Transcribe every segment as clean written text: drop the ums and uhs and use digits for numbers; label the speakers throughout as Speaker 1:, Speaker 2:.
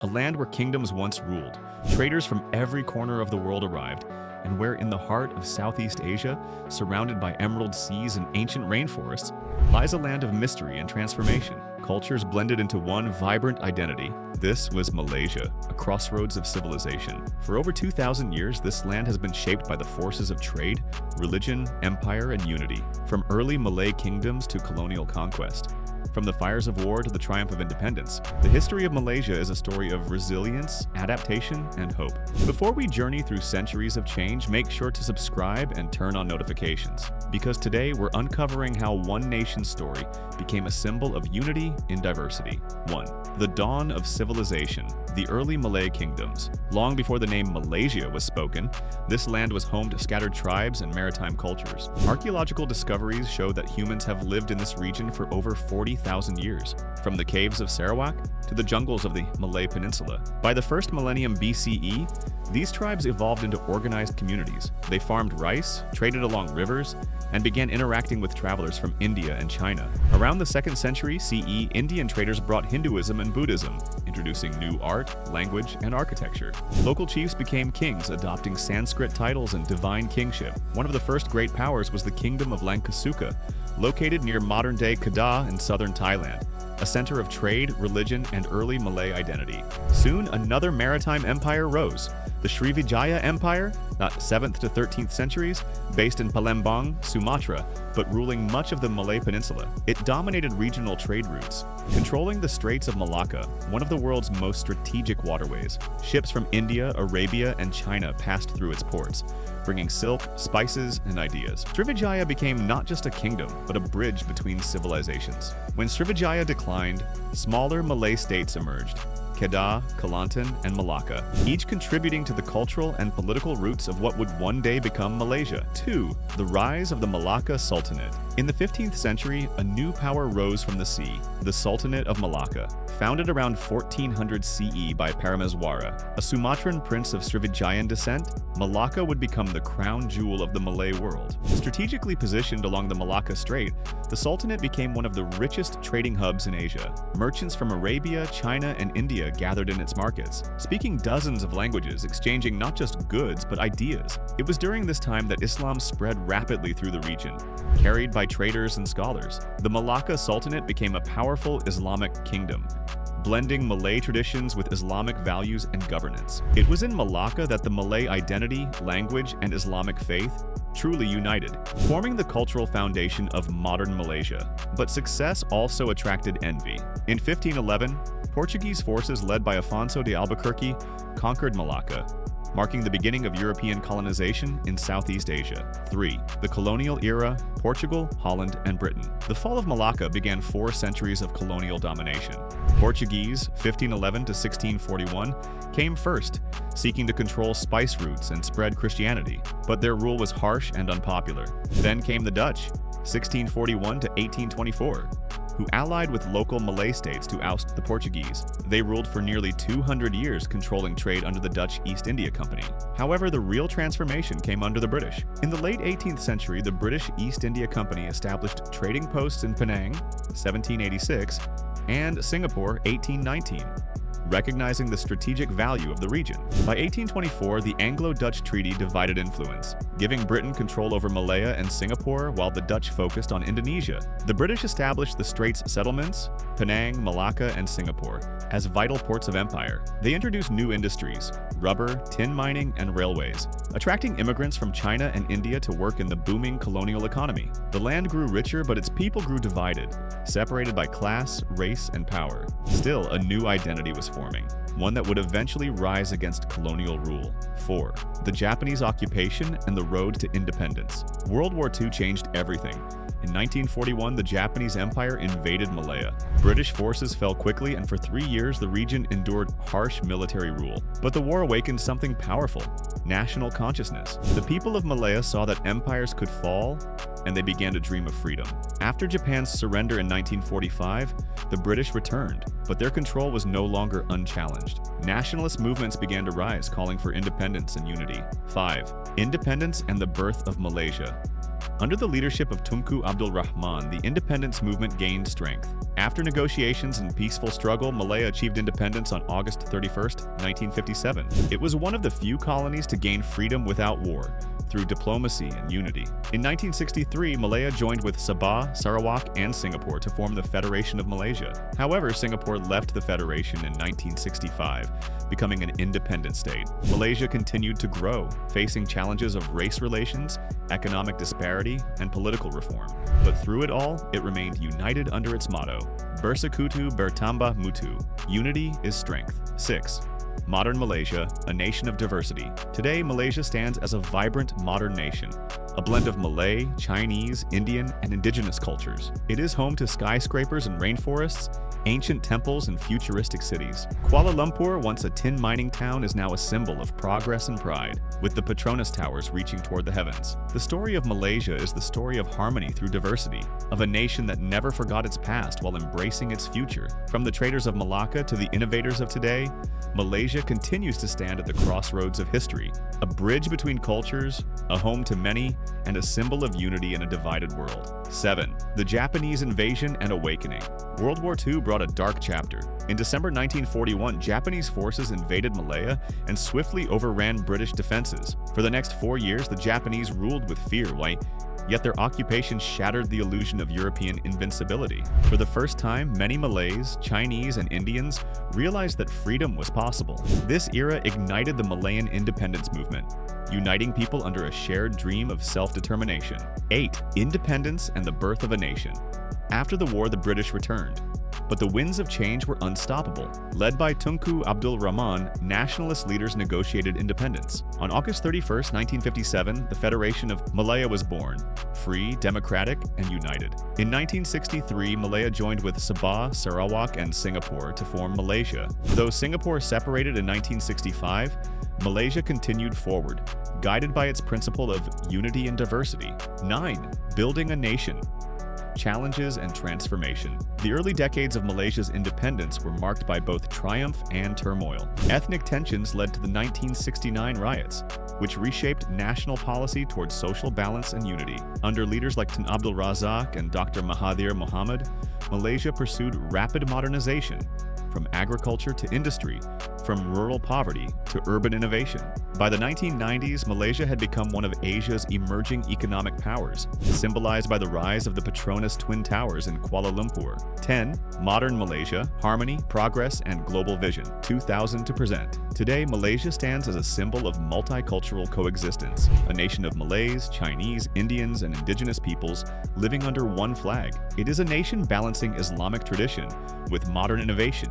Speaker 1: a land where kingdoms once ruled. Traders from every corner of the world arrived, and where in the heart of Southeast Asia, surrounded by emerald seas and ancient rainforests, lies a land of mystery and transformation. Cultures blended into one vibrant identity. This was Malaysia, a crossroads of civilization. For over 2,000 years, this land has been shaped by the forces of trade, religion, empire, and unity. From early Malay kingdoms to colonial conquest, from the fires of war to the triumph of independence, the history of Malaysia is a story of resilience, adaptation, and hope. Before we journey through centuries of change, make sure to subscribe and turn on notifications, because today we're uncovering how one nation's story became a symbol of unity in diversity. 1. The dawn of civilization, the early Malay kingdoms. Long before the name Malaysia was spoken, this land was home to scattered tribes and maritime cultures. Archaeological discoveries show that humans have lived in this region for over 40,000 years, from the caves of Sarawak to the jungles of the Malay Peninsula. By the first millennium BCE, these tribes evolved into organized communities. They farmed rice, traded along rivers, and began interacting with travelers from India and China. Around the 2nd century CE, Indian traders brought Hinduism and Buddhism, introducing new art, language, and architecture. Local chiefs became kings, adopting Sanskrit titles and divine kingship. One of the first great powers was the Kingdom of Langkasuka, located near modern-day Kedah in southern Thailand, a center of trade, religion, and early Malay identity. Soon, another maritime empire rose, the Srivijaya Empire, not 7th to 13th centuries, based in Palembang, Sumatra, but ruling much of the Malay Peninsula. It dominated regional trade routes, controlling the Straits of Malacca, one of the world's most strategic waterways. Ships from India, Arabia, and China passed through its ports, bringing silk, spices, and ideas. Srivijaya became not just a kingdom, but a bridge between civilizations. When Srivijaya declined, smaller Malay states emerged: Kedah, Kelantan, and Malacca, each contributing to the cultural and political roots of what would one day become Malaysia. 2. The rise of the Malacca Sultanate. In the 15th century, a new power rose from the sea, the Sultanate of Malacca. Founded around 1400 CE by Parameswara, a Sumatran prince of Srivijayan descent, Malacca would become the crown jewel of the Malay world. Strategically positioned along the Malacca Strait, the Sultanate became one of the richest trading hubs in Asia. Merchants from Arabia, China, and India gathered in its markets, speaking dozens of languages, exchanging not just goods but ideas. It was during this time that Islam spread rapidly through the region, carried by traders and scholars. The Malacca Sultanate became a powerful Islamic kingdom, blending Malay traditions with Islamic values and governance. It was in Malacca that the Malay identity, language, and Islamic faith truly united, forming the cultural foundation of modern Malaysia. But success also attracted envy. In 1511, Portuguese forces led by Afonso de Albuquerque conquered Malacca, marking the beginning of European colonization in Southeast Asia. 3. The colonial era, Portugal, Holland, and Britain. The fall of Malacca began 4 centuries of colonial domination. Portuguese, 1511 to 1641, came first, seeking to control spice routes and spread Christianity, but their rule was harsh and unpopular. Then came the Dutch, 1641 to 1824, who allied with local Malay states to oust the Portuguese. They ruled for nearly 200 years, controlling trade under the Dutch East India Company. However, the real transformation came under the British. In the late 18th century, the British East India Company established trading posts in Penang, 1786, and Singapore, 1819. Recognizing the strategic value of the region. By 1824, the Anglo-Dutch Treaty divided influence, giving Britain control over Malaya and Singapore while the Dutch focused on Indonesia. The British established the Straits settlements, Penang, Malacca, and Singapore, as vital ports of empire. They introduced new industries, rubber, tin mining, and railways, attracting immigrants from China and India to work in the booming colonial economy. The land grew richer, but its people grew divided, separated by class, race, and power. Still, a new identity was forming, one that would eventually rise against colonial rule. 4. The Japanese occupation and the road to independence. World War II changed everything. In 1941, the Japanese Empire invaded Malaya. British forces fell quickly, and for 3 years the region endured harsh military rule. But the war awakened something powerful: national consciousness. The people of Malaya saw that empires could fall, and they began to dream of freedom. After Japan's surrender in 1945, the British returned, but their control was no longer unchallenged. Nationalist movements began to rise, calling for independence and unity. 5. Independence and the birth of Malaysia. Under the leadership of Tunku Abdul Rahman, the independence movement gained strength. After negotiations and peaceful struggle, Malaya achieved independence on August 31, 1957. It was one of the few colonies to gain freedom without war, through diplomacy and unity. In 1963, Malaya joined with Sabah, Sarawak, and Singapore to form the Federation of Malaysia. However, Singapore left the Federation in 1965, becoming an independent state. Malaysia continued to grow, facing challenges of race relations, economic disparity, and political reform. But through it all, it remained united under its motto, Bersekutu Bertambah Mutu. Unity is strength. 6. Modern Malaysia, a nation of diversity. Today, Malaysia stands as a vibrant modern nation, a blend of Malay, Chinese, Indian, and indigenous cultures. It is home to skyscrapers and rainforests, ancient temples, and futuristic cities. Kuala Lumpur, once a tin mining town, is now a symbol of progress and pride, with the Petronas Towers reaching toward the heavens. The story of Malaysia is the story of harmony through diversity, of a nation that never forgot its past while embracing its future. From the traders of Malacca to the innovators of today, Malaysia continues to stand at the crossroads of history, a bridge between cultures, a home to many, and a symbol of unity in a divided world. 7. The Japanese invasion and awakening. World War II brought a dark chapter. In December 1941, Japanese forces invaded Malaya and swiftly overran British defenses. For the next 4 years, the Japanese ruled with fear, yet their occupation shattered the illusion of European invincibility. For the first time, many Malays, Chinese, and Indians realized that freedom was possible. This era ignited the Malayan independence movement, uniting people under a shared dream of self-determination. 8. Independence and the birth of a nation. After the war, the British returned. But the winds of change were unstoppable. Led by Tunku Abdul Rahman, nationalist leaders negotiated independence. On August 31, 1957, the Federation of Malaya was born, free, democratic, and united. In 1963, Malaya joined with Sabah, Sarawak, and Singapore to form Malaysia. Though Singapore separated in 1965, Malaysia continued forward, guided by its principle of unity and diversity. 9. Building a nation. Challenges and transformation. The early decades of Malaysia's independence were marked by both triumph and turmoil. Ethnic tensions led to the 1969 riots, which reshaped national policy towards social balance and unity. Under leaders like Tun Abdul Razak and Dr. Mahathir Mohamad, Malaysia pursued rapid modernization, from agriculture to industry, from rural poverty to urban innovation. By the 1990s, Malaysia had become one of Asia's emerging economic powers, symbolized by the rise of the Petronas Twin Towers in Kuala Lumpur. 10. Modern Malaysia, harmony, progress, and global vision. 2000 to present. Today, Malaysia stands as a symbol of multicultural coexistence, a nation of Malays, Chinese, Indians, and indigenous peoples living under one flag. It is a nation balancing Islamic tradition with modern innovation,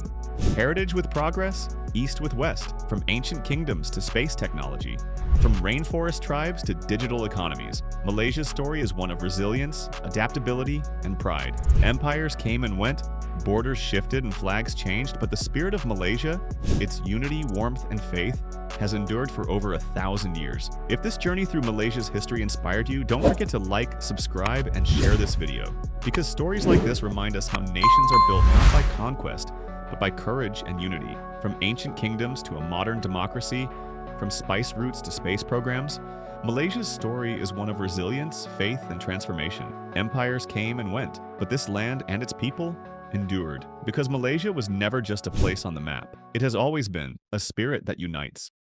Speaker 1: heritage with progress, east with west, from ancient kingdoms to space technology, from rainforest tribes to digital economies. Malaysia's story is one of resilience, adaptability, and pride. Empires came and went, borders shifted and flags changed, but the spirit of Malaysia, its unity, warmth, and faith, has endured for over 1,000 years. If this journey through Malaysia's history inspired you, don't forget to like, subscribe, and share this video, because stories like this remind us how nations are built not by conquest, but by courage and unity. From ancient kingdoms to a modern democracy, from spice routes to space programs, Malaysia's story is one of resilience, faith, and transformation. Empires came and went, but this land and its people endured, because Malaysia was never just a place on the map. It has always been a spirit that unites.